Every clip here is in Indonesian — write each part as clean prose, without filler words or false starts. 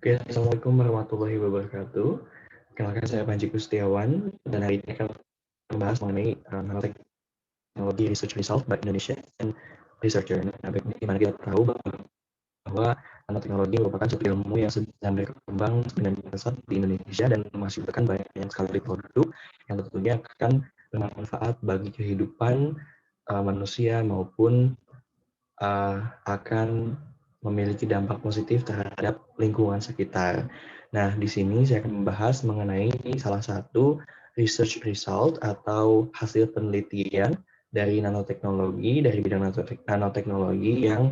Oke, Assalamualaikum warahmatullahi wabarakatuh. Kenalkan saya Panji Gustiawan, dan hari ini akan membahas mengenai nanotechnology research result by Indonesia and researcher. Nah, bagaimana kita tahu bahwa nanoteknologi merupakan suatu ilmu yang sedang berkembang dengan pesat di Indonesia dan menghasilkan banyak sekali produk yang tentunya akan bermanfaat bagi kehidupan manusia maupun akan memiliki dampak positif terhadap lingkungan sekitar. Nah, di sini saya akan membahas mengenai salah satu research result atau hasil penelitian dari nanoteknologi, dari bidang nanoteknologi yang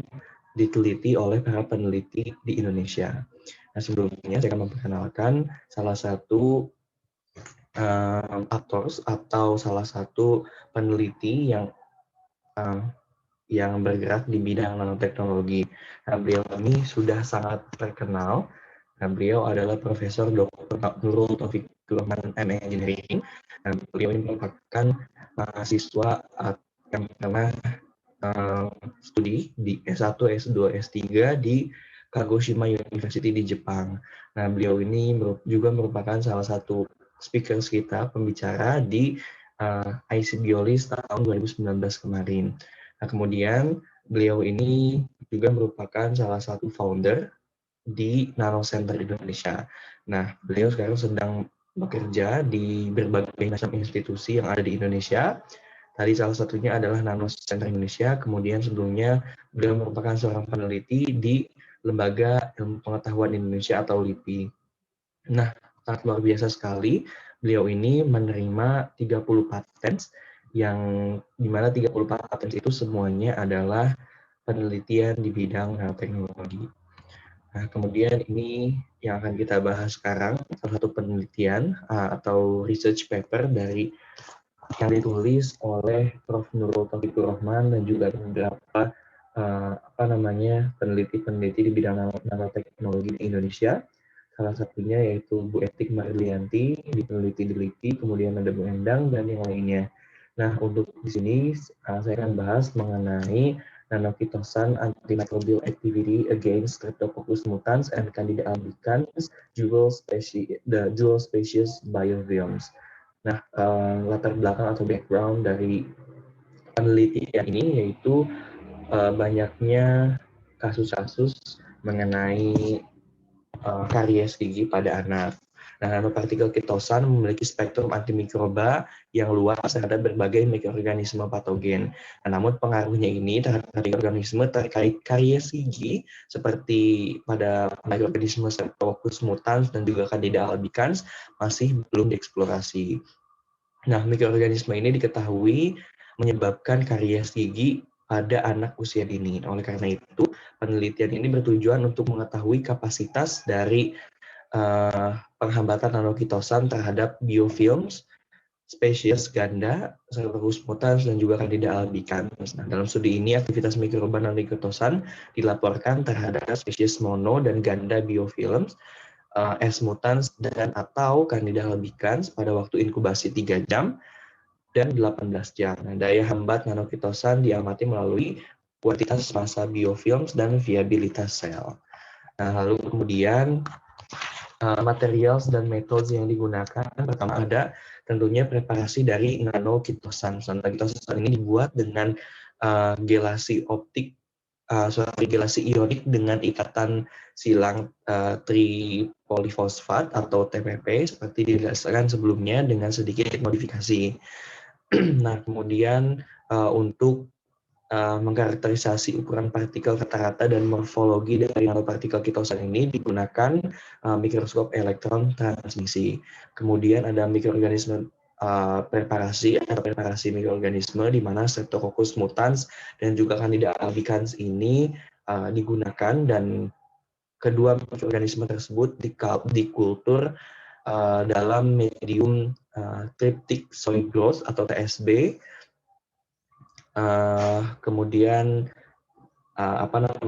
diteliti oleh para peneliti di Indonesia. Nah, sebelumnya saya akan memperkenalkan salah satu aktor atau salah satu peneliti yang bergerak di bidang nanoteknologi. Nah, beliau ini sudah sangat terkenal. Nah, beliau adalah Profesor Dr. Nurul Taufikur Rahman MA Engineering. Nah, beliau ini merupakan mahasiswa yang pernah studi di S1, S2, S3 di Kagoshima University di Jepang. Nah, beliau ini juga merupakan salah satu speaker kita, pembicara di IC Biolis tahun 2019 kemarin. Nah, kemudian beliau ini juga merupakan salah satu founder di Nano Center Indonesia. Nah, beliau sekarang sedang bekerja di berbagai macam institusi yang ada di Indonesia. Tadi salah satunya adalah Nano Center Indonesia, kemudian sebelumnya beliau merupakan seorang peneliti di Lembaga Ilmu Pengetahuan Indonesia atau LIPI. Nah, sangat luar biasa sekali. Beliau ini menerima 30 paten yang dimana 30 paten itu semuanya adalah penelitian di bidang nanoteknologi. Nah, kemudian ini yang akan kita bahas sekarang, salah satu penelitian atau research paper yang ditulis oleh Prof. Nurul Taufikur Rahman dan juga beberapa peneliti-peneliti di bidang nanoteknologi di Indonesia. Salah satunya yaitu Bu Etik Marlianti, di peneliti di LIPI, kemudian ada Bu Endang, dan yang lainnya. Nah, untuk di sini saya akan bahas mengenai nanokitosan antimicrobial activity against Streptococcus mutans and Candida albicans dual species biofilms. Nah, latar belakang atau background dari penelitian ini yaitu banyaknya kasus-kasus mengenai karies gigi pada anak. Nah, nanopartikel kitosan memiliki spektrum antimikroba yang luas terhadap berbagai mikroorganisme patogen. Nah, namun pengaruhnya ini terhadap mikroorganisme terkait karies gigi seperti pada mikroorganisme Streptococcus mutans dan juga Candida albicans masih belum dieksplorasi. Nah, mikroorganisme ini diketahui menyebabkan karies gigi pada anak usia dini. Oleh karena itu, penelitian ini bertujuan untuk mengetahui kapasitas dari penghambatan nanokitosan terhadap biofilms, spesies ganda, Streptococcus mutans, dan juga Candida albicans. Nah, dalam studi ini, aktivitas mikroba nanokitosan dilaporkan terhadap spesies mono dan ganda biofilms, S mutans dan atau Candida albicans pada waktu inkubasi 3 jam dan 18 jam. Nah, daya hambat nanokitosan diamati melalui kuantitas massa biofilms dan viabilitas sel. Nah, lalu kemudian materials dan metode yang digunakan, pertama ada tentunya preparasi dari nanokitosan. Nanokitosan ini dibuat dengan gelasi optik, gelasi ionik dengan ikatan silang tripolifosfat atau TPP seperti dijelaskan sebelumnya dengan sedikit modifikasi. Nah, kemudian untuk mengkarakterisasi ukuran partikel rata-rata dan morfologi dari nanopartikel kitosan ini digunakan mikroskop elektron transmisi. Kemudian ada mikroorganisme preparasi atau preparasi mikroorganisme di mana Streptococcus mutans dan juga Candida albicans ini digunakan, dan kedua mikroorganisme tersebut dikultur dalam medium tryptic soil growth atau TSB. Kemudian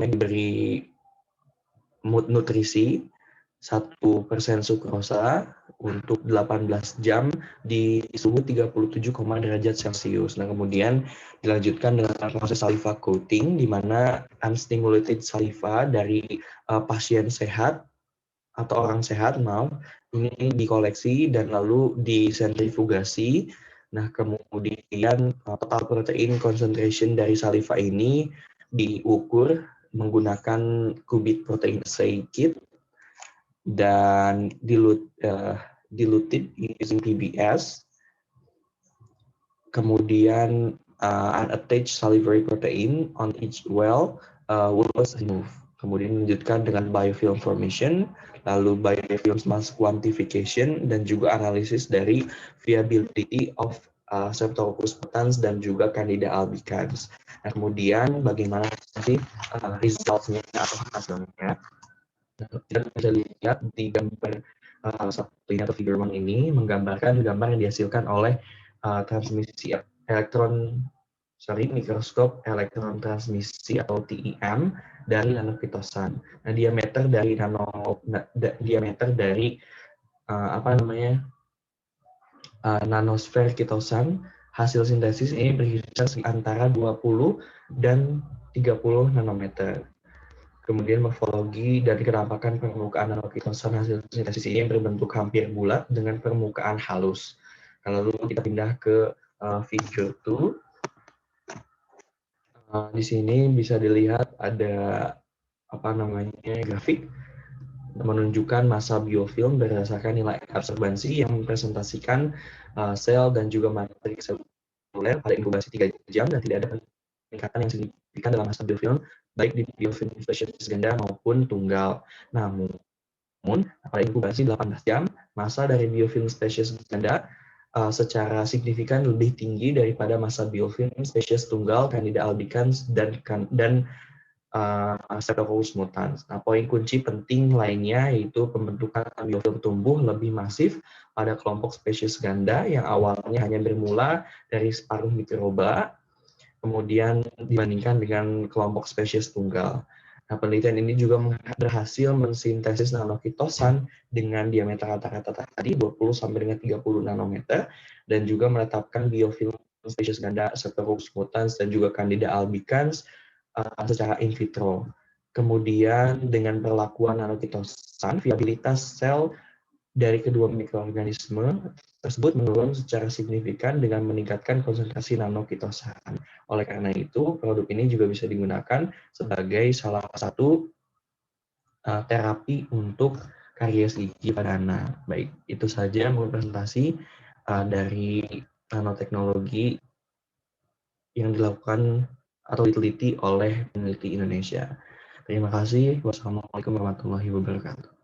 diberi nutrisi 1% sukrosa untuk 18 jam di suhu 37, derajat Celcius. Nah, kemudian dilanjutkan dengan proses saliva coating, di mana unstimulated saliva dari pasien sehat atau orang sehat, maaf, ini dikoleksi dan lalu disentrifugasi. Nah, kemudian total protein concentration dari saliva ini diukur menggunakan kubik protein assay kit dan diluted using PBS. Kemudian unattached salivary protein on each well was removed. Kemudian dilanjutkan dengan biofilm formation, lalu biofilm mass quantification, dan juga analisis dari viability of Streptococcus mutans dan juga Candida albicans. Nah, kemudian bagaimana sih results-nya atau hasilnya? Kita bisa lihat di gambar satu ini atau figure 1 ini menggambarkan gambar yang dihasilkan oleh transmisi mikroskop elektron transmisi atau TEM dari nanokitosan. Nah, diameter dari nanosfer kitosan hasil sintesis ini berkisar antara 20 dan 30 nanometer. Kemudian morfologi dari kenampakan permukaan nanokitosan hasil sintesis ini berbentuk hampir bulat dengan permukaan halus. Lalu kita pindah ke figure 2. Di sini bisa dilihat ada grafik menunjukkan massa biofilm berdasarkan nilai absorbansi yang mempresentasikan sel dan juga matriks seluler pada inkubasi 3 jam dan tidak ada peningkatan yang signifikan dalam massa biofilm baik di biofilm spesies ganda maupun tunggal. Namun pada inkubasi 18 jam, massa dari biofilm spesies ganda secara signifikan lebih tinggi daripada massa biofilm spesies tunggal Candida albicans dan Streptococcus mutans. Nah, poin kunci penting lainnya yaitu pembentukan biofilm tumbuh lebih masif pada kelompok spesies ganda yang awalnya hanya bermula dari separuh mikroba, kemudian dibandingkan dengan kelompok spesies tunggal. Nah, penelitian ini juga berhasil mensintesis nanokitosan dengan diameter rata-rata tadi 20 sampai dengan 30 nanometer dan juga menetapkan biofilm spesies ganda Streptococcus mutans dan juga Candida albicans secara in vitro. Kemudian dengan perlakuan nanokitosan, viabilitas sel dari kedua mikroorganisme tersebut menurun secara signifikan dengan meningkatkan konsentrasi nanokitosan. Oleh karena itu, produk ini juga bisa digunakan sebagai salah satu terapi untuk karies gigi pada anak. Baik, itu saja presentasi dari nanoteknologi yang dilakukan atau diteliti oleh peneliti Indonesia. Terima kasih. Wassalamualaikum warahmatullahi wabarakatuh.